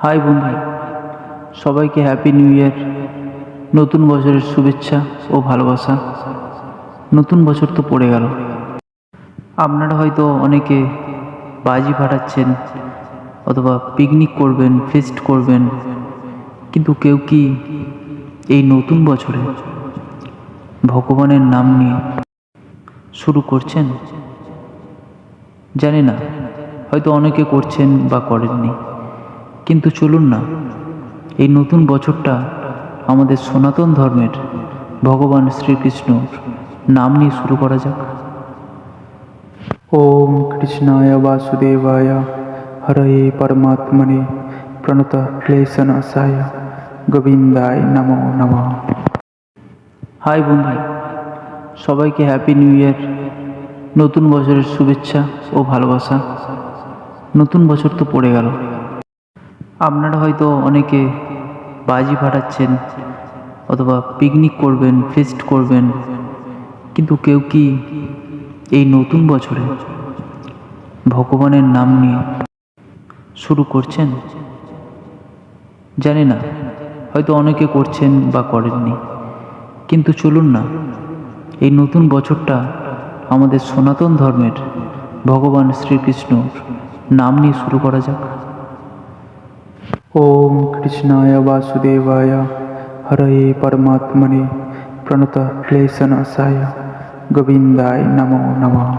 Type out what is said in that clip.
High বন্ধু, সবাইকে happy new year. নতুন বছরের শুভেচ্ছা ও ভালোবাসা। নতুন বছর তো পড়ে গেল। আপনারা হয়তো অনেকে বাজি ফাটাচ্ছেন অথবা পিকনিক করবেন, ফিস্ট করবেন, কিন্তু কেউ কি এই নতুন বছরে ভগবানের নাম নিয়ে শুরু করছেন? জানি না, হয়তো অনেকে করছেন বা করেননি, কিন্তু চলুন না এই নতুন বছরটা আমাদের সনাতন ধর্মের ভগবান শ্রীকৃষ্ণর নাম নিয়ে শুরু করা যাক। ওম কৃষ্ণায় বাসুদেবায় হরয়ে পরমাত্মনে প্রণত ক্লেশনাশায় গোবিন্দায় নমো নমঃ। হাই বন্ধু, সবাইকে হ্যাপি নিউ ইয়ার। নতুন বছরের শুভেচ্ছা ও ভালোবাসা। নতুন বছর তো পড়ে গেল। আপনারা হয়তো অনেকে বাজি ফাটাচ্ছেন অথবা পিকনিক করবেন, ফিস্ট করবেন, কিন্তু কেউ কি এই নতুন বছরে ভগবানের নাম নিয়ে শুরু করছেন? জানি না, হয়তো অনেকে করছেন বা করেননি, কিন্তু চলুন না এই নতুন বছরটা আমাদের সনাতন ধর্মের ভগবান শ্রীকৃষ্ণর নাম নিয়ে শুরু করা যাক। ওম কৃষ্ণায় বাসুদেবায় হরয়ে পরমাত্মনে প্রণত ক্লেশনাশায় গোবিন্দায় নমো নমঃ।